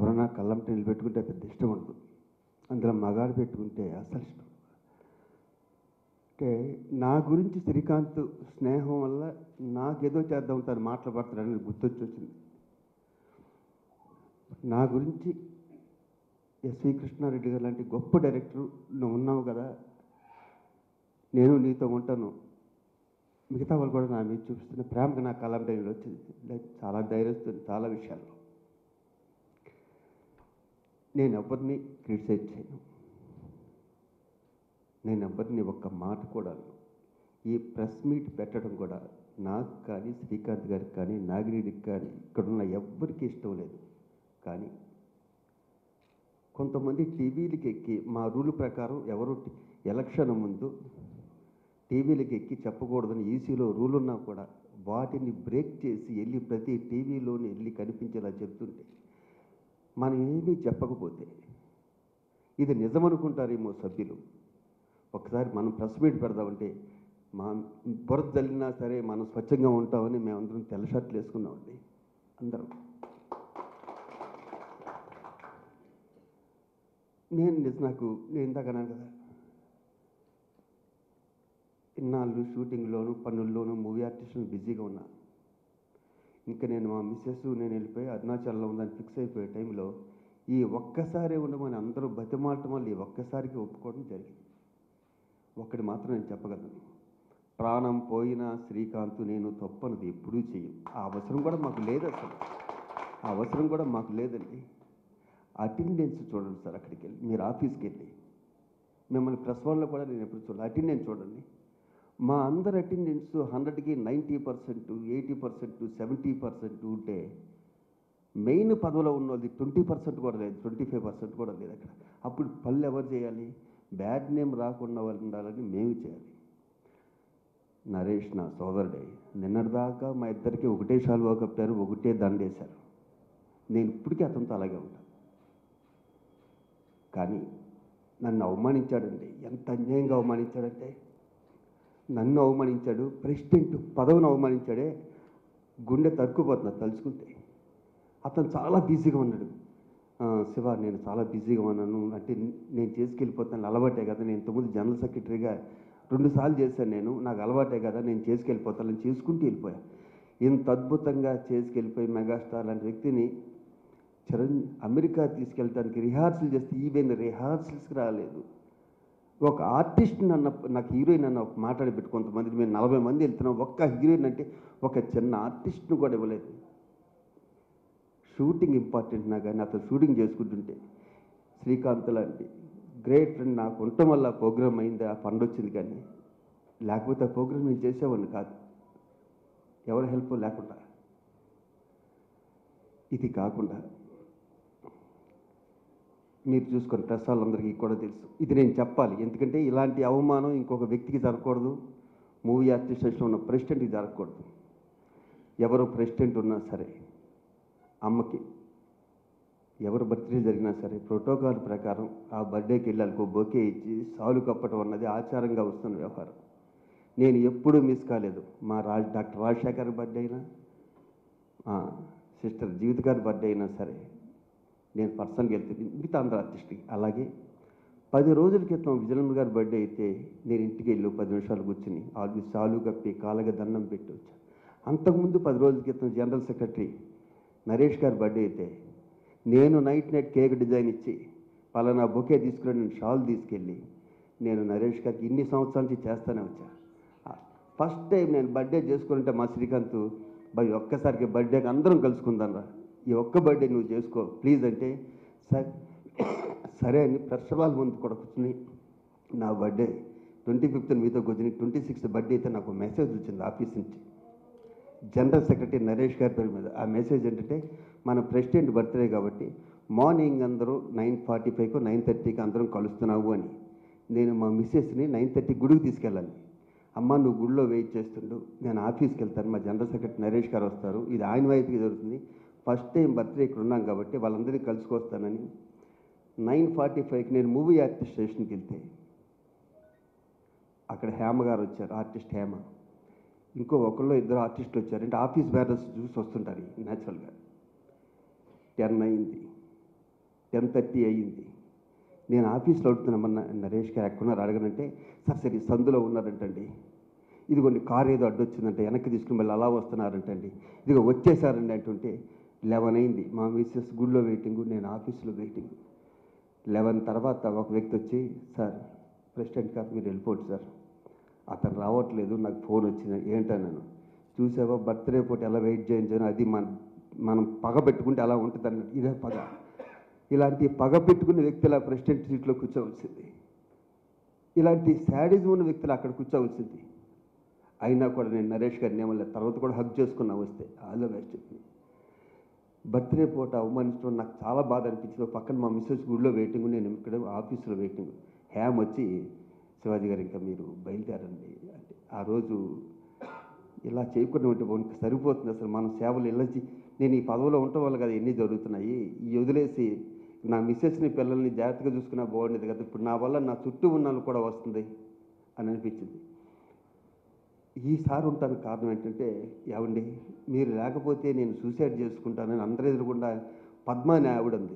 ఎవరైనా కళ్ళంట నిలబెట్టుకుంటే పెద్ద ఇష్టం ఉండదు. అందులో మగాడు పెట్టుకుంటే అసలు ఇష్టం. అంటే నా గురించి శ్రీకాంత్ స్నేహం వల్ల నాకేదో చేద్దాం తను మాట్లాడతాడని గుర్తొచ్చి వచ్చింది. నా గురించి ఎస్వి కృష్ణారెడ్డి గారు లాంటి గొప్ప డైరెక్టర్ నువ్వు ఉన్నావు కదా, నేను నీతో ఉంటాను, మిగతా వాళ్ళు కూడా నా మీద చూపిస్తున్న ప్రేమకు నా కలం టైంలో వచ్చింది. లైక్ చాలా ధైర్యస్తుంది చాలా విషయాల్లో. నేను ఎవరిని క్రిటిసైజ్ చేయను, నేను ఎవరిని ఒక్క మాట కూడా. ఈ ప్రెస్ మీట్ పెట్టడం కూడా నాకు కానీ శ్రీకాంత్ గారికి కానీ నాగిరెడ్డికి కానీ ఇక్కడున్న ఎవ్వరికీ ఇష్టం లేదు. కానీ కొంతమంది టీవీలకి ఎక్కి మా రూల్ ప్రకారం ఎవరు ఎలక్షన్ ముందు టీవీలకి ఎక్కి చెప్పకూడదని ఈసీలో రూల్ ఉన్నా కూడా వాటిని బ్రేక్ చేసి వెళ్ళి ప్రతి టీవీలోని వెళ్ళి కనిపించేలా చెప్తుంటే మనం ఏమీ చెప్పకపోతే ఇది నిజమనుకుంటారేమో సభ్యులు. ఒకసారి మనం ప్రెస్ మీట్ పెడదామంటే మా బురద జల్లినా సరే మనం స్వచ్ఛంగా ఉంటామని మేమందరం తెల్ల షర్ట్లు వేసుకున్నామండి అందరం. నాకు నేను ఇందాక అన్నాను కదా, ఇన్నాళ్ళు షూటింగ్లోను పనుల్లోనూ మూవీ ఆర్టిస్టులు బిజీగా ఉన్నా. ఇంకా నేను మా మిస్సెస్ నేను వెళ్ళిపోయి అరుణాచల్లో ఉందని ఫిక్స్ అయిపోయే టైంలో ఈ ఒక్కసారి ఉండమని అందరూ బతిమాలటం వల్ల ఈ ఒక్కసారికి ఒప్పుకోవడం జరిగింది. ఒక్కటి మాత్రం నేను చెప్పగలను, ప్రాణం పోయినా శ్రీకాంత్ నేను తప్పనది ఎప్పుడూ చెయ్యం. ఆ అవసరం కూడా మాకు లేదు, అసలు ఆ అవసరం కూడా మాకు లేదండి. అటెండెన్స్ చూడండి సార్, అక్కడికి వెళ్ళి మీరు ఆఫీస్కి వెళ్ళి మిమ్మల్ని ప్రెస్ వాళ్ళలో కూడా నేను ఎప్పుడు చూడాలి. అటెండెన్స్ చూడండి, మా అందరి అటెండెన్స్ 100కి 90%, 80%, 70% ఉంటే మెయిన్ పదవిలో ఉన్న వాళ్ళది 20% కూడా లేదు, 25% కూడా లేదు అక్కడ. అప్పుడు పనులు ఎవరు చేయాలి? బ్యాడ్ నేమ్ రాకుండా వాళ్ళు ఉండాలని మేము చేయాలి. నరేష్ నా సోదరుడే, నిన్నటిదాకా మా ఇద్దరికి ఒకటే షాల్వా కప్పారు, ఒకటే దండేశారు. నేను ఇప్పటికీ అతనితో అలాగే ఉంటాను. కానీ నన్ను అవమానించాడండి, ఎంత అన్యాయంగా అవమానించాడంటే, నన్ను అవమానించాడు, ప్రెసిడెంట్ పదవిని అవమానించాడే, గుండె తరుక్కుపోతున్నా తలుచుకుంటే. అతను చాలా బిజీగా ఉన్నాడు. శివ నేను చాలా బిజీగా ఉన్నాను అంటే నేను చేసుకెళ్ళిపోతాను, అలవాటే కదా, నేను ఇంతకుముందు జనరల్ సెక్రటరీగా 2 సార్లు చేశాను, నాకు అలవాటే కదా, నేను చేసుకెళ్ళిపోతాను చేసుకుంటూ వెళ్ళిపోయా. ఇంత అద్భుతంగా చేసుకెళ్ళిపోయి మెగాస్టార్ లాంటి వ్యక్తిని అమెరికా తీసుకెళ్ళడానికి రిహార్సల్ చేస్తే ఈవెన్ రిహార్సల్స్కి రాలేదు. ఒక ఆర్టిస్ట్ నాకు హీరోయిన్ అన్న ఒక మాట్లాడి కొంతమంది మేము 40 మంది వెళ్తున్నాం, ఒక్క హీరోయిన్ అంటే ఒక చిన్న ఆర్టిస్ట్ను కూడా ఇవ్వలేదు. షూటింగ్ ఇంపార్టెంట్ నా, కానీ అతను షూటింగ్ చేసుకుంటుంటే శ్రీకాంత్ లాంటి గ్రేట్ ఫ్రెండ్ నాకు ఉండటం వల్ల ప్రోగ్రామ్ అయింది, ఆ ఫండ్ వచ్చింది. కానీ లేకపోతే ఆ ప్రోగ్రామ్ నేను చేసేవాడిని కాదు, ఎవరి హెల్ప్ లేకుండా. ఇది కాకుండా మీరు చూసుకొని ప్రెస్ వాళ్ళందరికీ కూడా తెలుసు, ఇది నేను చెప్పాలి, ఎందుకంటే ఇలాంటి అవమానం ఇంకొక వ్యక్తికి జరగకూడదు, మూవీ అసోసియేషన్లో ఉన్న ప్రెసిడెంట్కి జరగకూడదు. ఎవరు ప్రెసిడెంట్ ఉన్నా సరే, అమ్మకి ఎవరు బర్త్డే జరిగినా సరే ప్రోటోకాల్ ప్రకారం ఆ బర్త్డేకి వెళ్ళాలి, బొకే ఇచ్చి సాలు కప్పటం అన్నది ఆచారంగా వస్తున్న వ్యవహారం. నేను ఎప్పుడూ మిస్ కాలేదు. మా డాక్టర్ రాజశేఖర్ బర్త్డే అయినా, సిస్టర్ జీవిత గారి బర్త్డే అయినా సరే నేను పర్సనల్గా వెళ్తుంది, మిగతా అందరూ ఆర్టిస్ట్కి. అలాగే 10 రోజుల క్రితం విజయనగరం గారి బర్త్డే అయితే నేను ఇంటికి వెళ్ళి 10 నిమిషాలు కూర్చుని ఆల్రెడీ సాలు కప్పి కాళ్ళగా దండం పెట్టి వచ్చాను. అంతకుముందు 10 రోజుల క్రితం జనరల్ సెక్రటరీ నరేష్ గారి బర్త్డే అయితే నేను నైట్ కేక్ డిజైన్ ఇచ్చి పలానా బొకే తీసుకుని నేను షాల్ తీసుకెళ్ళి నేను నరేష్ గారికి ఇన్ని సంవత్సరాల నుంచి చేస్తూనే వచ్చా. ఫస్ట్ టైం నేను బర్త్డే చేసుకుంటే మా శ్రీకాంత్ బై ఒక్కసారికి బర్త్డేకి అందరం కలుసుకుందాం రా, ఈ ఒక్క బర్త్డే నువ్వు చేసుకో ప్లీజ్ అంటే సరే అని ప్రశ్నల ముందు కూడా కూర్చుని నా బర్త్డే 25th మీతో కూర్చుని 26th బర్త్డే అయితే నాకు మెసేజ్ వచ్చింది ఆఫీస్ నుంచి జనరల్ సెక్రటరీ నరేష్ గారి పేరు మీద. ఆ మెసేజ్ ఏంటంటే మన ప్రెసిడెంట్ బర్త్డే కాబట్టి మార్నింగ్ అందరూ 9:45కో 9:30కి అందరం కలుస్తున్నావు అని. నేను మా మిస్సెస్ని 9:30 గుడికి తీసుకెళ్ళాలి. అమ్మ నువ్వు గుడిలో వెయిట్ చేస్తుండు, నేను ఆఫీస్కి వెళ్తాను, మా జనరల్ సెక్రటరీ నరేష్ గారు వస్తారు, ఇది ఆయన వైపుకి జరుగుతుంది, ఫస్ట్ టైం బర్త్డే ఇక్కడ ఉన్నాం కాబట్టి వాళ్ళందరినీ కలుసుకొస్తానని 9:45కి నేను మూవీ ఆర్టిస్ట్ స్టేషన్కి వెళ్తే అక్కడ హేమ గారు వచ్చారు, ఆర్టిస్ట్ హేమ, ఇంకో ఒకళ్ళు ఇద్దరు ఆర్టిస్టులు వచ్చారు. అంటే ఆఫీస్ బ్యారర్స్ చూసి వస్తుంటారు న్యాచురల్గా. 10 అయింది, 10:30 అయ్యింది. నేను ఆఫీస్లో అడుగుతున్నామన్న నరేష్ గారు ఎక్కడున్నారు అడగనంటే, సార్ సరే సందులో ఉన్నారంటండి. ఇదిగోండి కారు ఏదో అడ్డొచ్చిందంటే వెనక్కి తీసుకుని మళ్ళీ అలా వస్తున్నారంటండి. ఇదిగో వచ్చేసారండి అంటుంటే 11 అయింది. మా మిస్సెస్ గుడిలో వెయిటింగు, నేను ఆఫీస్లో వెయిటింగు. 11 తర్వాత ఒక వ్యక్తి వచ్చి, సార్ ప్రెసిడెంట్ గారు మీరు వెళ్ళిపోండి సార్, అతను రావట్లేదు, నాకు ఫోన్ వచ్చింది. ఏంటన్నాను. చూసావా బర్త్డే పూట ఎలా వెయిట్ చేయించాను, అది మనం పగ పెట్టుకుంటే అలా ఉంటుంది అన్నట్టు. ఇదే పగ. ఇలాంటి పగ పెట్టుకున్న వ్యక్తుల ప్రెసిడెంట్ సీట్లో కూర్చోవలసింది. ఇలాంటి శాడిజం ఉన్న వ్యక్తులు అక్కడ కూర్చోవలసింది. అయినా కూడా నేను నరేష్ గారిని ఏమన్నా తర్వాత కూడా హగ్ చేసుకున్నా వస్తే ఆల్ ద బెస్ట్ చెప్పి. బర్త్డే పూట అవమానించడం నాకు చాలా బాధ అనిపించింది. పక్కన మా మిస్సెస్ గుడిలో వెయిటింగ్, నేను ఇక్కడ ఆఫీసులో వెయిటింగ్. హ్యామ్ వచ్చి, శివాజీ గారు ఇంకా మీరు బయలుదేరండి అంటే, ఆ రోజు ఇలా చేయకుండా ఉంటే మనకి సరిపోతుంది. అసలు మన సేవలు ఇలా నేను ఈ పదవిలో ఉండటం వల్ల కదా ఎన్ని జరుగుతున్నాయి. ఈ వదిలేసి నా మిస్సెస్ని పిల్లల్ని జాగ్రత్తగా చూసుకున్నా బాగుండేది కదా. ఇప్పుడు నా వల్ల నా చుట్టూ ఉన్న కూడా వస్తుంది అని అనిపించింది. ఈసారి ఉంటాను కారణం ఏంటంటే, ఏమండి మీరు లేకపోతే నేను సూసైడ్ చేసుకుంటానని అందరి ఎదురుకుండా పద్మ అని ఆవిడ ఉంది.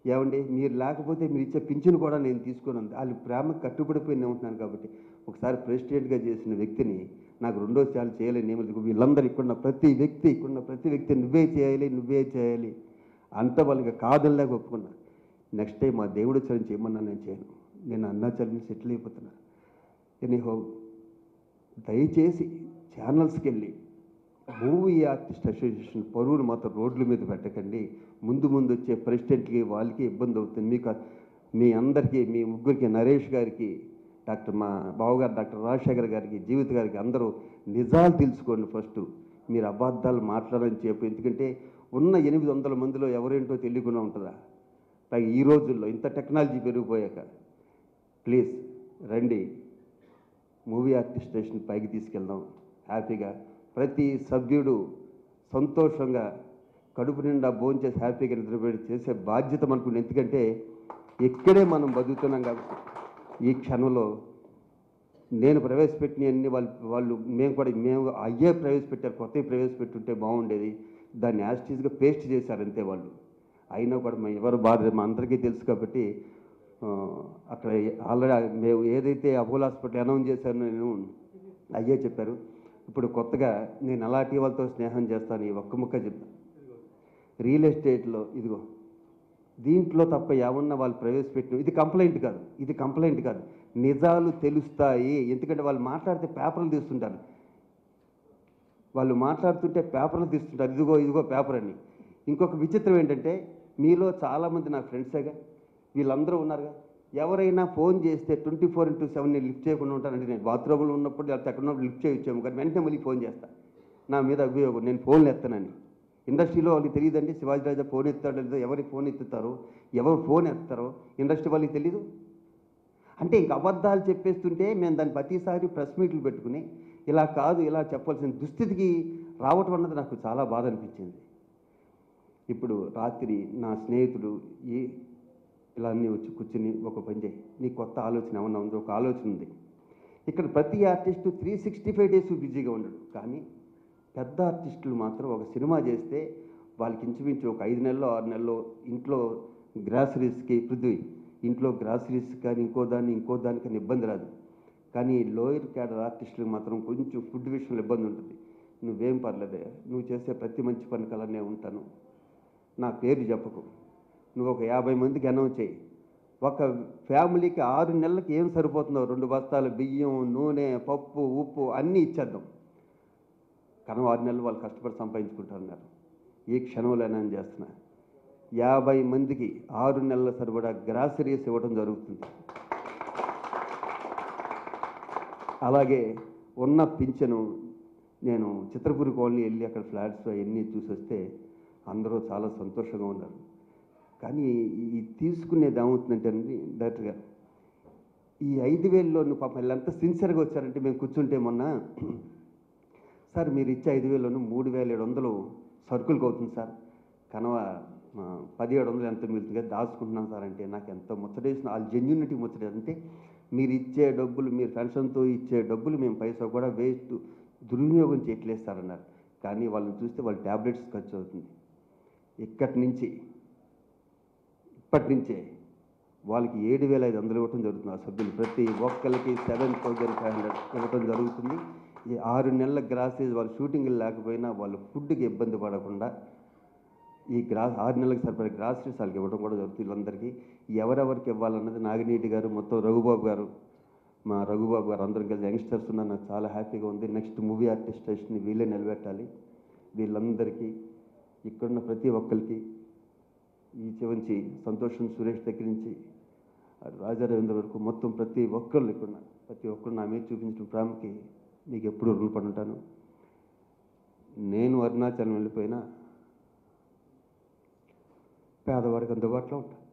ఏమండి మీరు లేకపోతే మీరు ఇచ్చే పింఛను కూడా నేను తీసుకొని ఉంది. వాళ్ళు ప్రేమకు కట్టుబడిపోయి ఉంటున్నాను కాబట్టి ఒకసారి ప్రెసిడెంట్గా చేసిన వ్యక్తిని నాకు రెండోసార్లు చేయలేని ఏమి. వీళ్ళందరూ ఇక్కడున్న ప్రతి వ్యక్తి నువ్వే చేయాలి అంత వాళ్ళకి కాదనిలాగా ఒప్పుకున్నా. నెక్స్ట్ టైం మా దేవుడు చరణ్ చేయమన్నా నేను చేయను. నేను అరుణాచలం సెటిల్ అయిపోతున్నా. ఎనీహో దయచేసి ఛానల్స్కి వెళ్ళి మూవీ ఆర్టిస్ట్ అసోసియేషన్ పరువును మాత్రం రోడ్ల మీద పెట్టకండి. ముందు వచ్చే ప్రెసిడెంట్కి వాళ్ళకి ఇబ్బంది అవుతుంది. మీకు మీ అందరికీ, మీ ముగ్గురికి, నరేష్ గారికి, మా బావగారు డాక్టర్ రాజశేఖర్ గారికి, జీవిత గారికి అందరూ నిజాలు తెలుసుకోండి. ఫస్ట్ మీరు అబద్ధాలు మాట్లాడని చెప్పు. ఎందుకంటే ఉన్న 800 మందిలో ఎవరేంటో తెలియకుండా ఉంటుందా? పైగా ఈ రోజుల్లో ఇంత టెక్నాలజీ పెరిగిపోయాక ప్లీజ్ రండి, మూవీ ఆర్టిస్ట్ స్టేషన్ పైకి తీసుకెళ్దాం. హ్యాపీగా ప్రతి సభ్యుడు సంతోషంగా కడుపు నిండా భోంచేసి హ్యాపీగా నిద్రపోయి చేసే బాధ్యత మనకు. ఎందుకంటే ఇక్కడే మనం బతుకుతున్నాం కాబట్టి ఈ క్షణంలో నేను ప్రవేశపెట్టినవన్నీ వాళ్ళు మేము అయ్యే ప్రవేశపెట్టారు. కొత్తవి ప్రవేశపెట్టుంటే బాగుండేది. దాన్ని యాస్టీస్గా పేస్ట్ చేశారు అంతే వాళ్ళు. అయినా కూడా మేము ఎవరు బాధ మా అందరికీ తెలుసు కాబట్టి అక్కడ ఆల్రెడీ మేము ఏదైతే అపోలో హాస్పిటల్ అనౌన్స్ చేశారో నేను అయ్యే చెప్పారు. ఇప్పుడు కొత్తగా నేను అలాంటి వాళ్ళతో స్నేహం చేస్తాను. ఈ ఒక్క ముక్క చెప్తాను. రియల్ ఎస్టేట్లో ఇదిగో దీంట్లో తప్ప ఏమన్నా వాళ్ళు ప్రవేశపెట్టిన ఇది కంప్లైంట్ కాదు, నిజాలు తెలుస్తాయి. ఎందుకంటే వాళ్ళు మాట్లాడితే పేపర్లు తీస్తుంటారు. ఇదిగో పేపర్ అని. ఇంకొక విచిత్రం ఏంటంటే మీలో చాలామంది నా ఫ్రెండ్సేగా, వీళ్ళందరూ ఉన్నారుగా. ఎవరైనా ఫోన్ చేస్తే 24/7 నేను లిఫ్ట్ చేయకుండా ఉంటానంటే, నేను బాత్రూంలో ఉన్నప్పుడు లేకపోతే ఎక్కడ ఉన్నప్పుడు లిఫ్ట్ చేయొచ్చాము కానీ వెంటనే మళ్ళీ ఫోన్ చేస్తాను. నా మీద అభియోగం నేను ఫోన్లు ఎత్తానని. ఇండస్ట్రీలో వాళ్ళకి తెలియదండి శివాజీ రాజా ఫోన్ ఎత్తాడో లేదో, ఎవరికి ఫోన్ ఎత్తుతారో, ఎవరు ఫోన్ ఎత్తారో ఇండస్ట్రీ వాళ్ళకి తెలీదు. అంటే ఇంక అబద్ధాలు చెప్పేస్తుంటే మేము దాన్ని ప్రతిసారి ప్రెస్ మీట్లు పెట్టుకుని ఇలా కాదు ఇలా చెప్పాల్సిన దుస్థితికి రావటం అన్నది నాకు చాలా బాధ అనిపించింది. ఇప్పుడు రాత్రి నా స్నేహితుడు ఇలా అన్నీ వచ్చి కూర్చుని ఒక పని చేయి, నీ కొత్త ఆలోచన ఏమన్నా ఉందో, ఒక ఆలోచన ఉంది. ఇక్కడ ప్రతి ఆర్టిస్టు 365 డేస్ బిజీగా ఉండడు. కానీ పెద్ద ఆర్టిస్టులు మాత్రం ఒక సినిమా చేస్తే వాళ్ళకి ఇంచుమించు ఒక 5 నెలలో 6 నెలలో ఇంట్లో గ్రాసరీస్కి ఇంట్లో గ్రాసరీస్ కానీ ఇంకో దానికని ఇబ్బంది రాదు. కానీ లోయర్ క్యాడర్ ఆర్టిస్టులకు మాత్రం కొంచెం ఫుడ్ విషయంలో ఇబ్బంది ఉంటుంది. నువ్వేం పర్లేదే, నువ్వు చేసే ప్రతి మంచి పని కలనే ఉంటాను, నా పేరు చెప్పకు, నువ్వు ఒక 50 మందికి అనౌన్స్ చేయి. ఒక ఫ్యామిలీకి 6 నెలలకి ఏం సరిపోతుందో 2 బస్తాలు బియ్యం, నూనె, పప్పు, ఉప్పు అన్నీ ఇచ్చేద్దాం. కానీ 6 నెలలు వాళ్ళు కష్టపడి సంపాదించుకుంటున్నారు. ఈ క్షణంలో నేను చేస్తున్నా 50 మందికి 6 నెలల సరిపడా గ్రాసరీస్ ఇవ్వడం జరుగుతుంది. అలాగే ఉన్న పింఛను నేను చిత్రపూరి కాలనీ వెళ్ళి అక్కడ ఫ్లాట్స్ అవన్నీ చూసి వస్తే అందరూ చాలా సంతోషంగా ఉన్నారు. కానీ ఈ తీసుకునేది ఏమవుతుందంటే అండి డైరెక్టర్ గారు, ఈ 5,000లో నువ్వు పాపం వీళ్ళంతా సిన్సియర్గా వచ్చారంటే మేము కూర్చుంటే మొన్న, సార్ మీరు ఇచ్చే 5,000లోనూ 3,700 సరుకులకు అవుతుంది సార్, కనవ 1,700 ఎంత మిగులుతుంది కదా దాచుకుంటున్నాం సార్ అంటే నాకు ఎంతో ముచ్చటేసిన. వాళ్ళ జెన్యూనిటీ ముచ్చటేది. అంటే మీరు ఇచ్చే డబ్బులు, మీరు పెన్షన్తో ఇచ్చే డబ్బులు మేము పైసా కూడా వేస్ట్ దుర్వినియోగం చేయట్లేస్తారన్నారు. కానీ వాళ్ళని చూస్తే వాళ్ళ ట్యాబ్లెట్స్ ఖర్చు అవుతుంది. ఇక్కడి నుంచి ఇప్పటి నుంచే వాళ్ళకి 7,500 ఇవ్వటం జరుగుతుంది. ఆ సభ్యులు ప్రతి ఒక్కరికి 7,500 ఇవ్వటం జరుగుతుంది. ఈ 6 నెలల గ్రాసేజ్ వాళ్ళు షూటింగ్లు లేకపోయినా వాళ్ళు ఫుడ్కి ఇబ్బంది పడకుండా ఈ 6 నెలలకు సరిపడే గ్రాసరీస్ వాళ్ళకి ఇవ్వడం కూడా జరుగుతుంది. వీళ్ళందరికీ ఎవరెవరికి ఇవ్వాలన్నది నాగినీటి గారు, మొత్తం రఘుబాబు గారు, మా రఘుబాబు గారు అందరం కలిసి యంగ్స్టర్స్ ఉన్నారు. నాకు చాలా హ్యాపీగా ఉంది. నెక్స్ట్ మూవీ ఆర్టిస్టేషన్ని వీళ్ళే నిలబెట్టాలి. వీళ్ళందరికీ ఇక్కడున్న ప్రతి ఒక్కరికి ఈ చెవించి సంతోషం సురేష్ దగ్గర నుంచి రాజారవీంద్ర వరకు మొత్తం ప్రతి ఒక్కళ్ళు ఇక్కడ ప్రతి ఒక్కరు నా మీద చూపించిన ప్రేమకి మీకు ఎప్పుడూ రుణపడి ఉంటాను. నేను అరుణాచలం వెళ్ళిపోయినా పేదవాడికి అందుబాటులో ఉంటాను.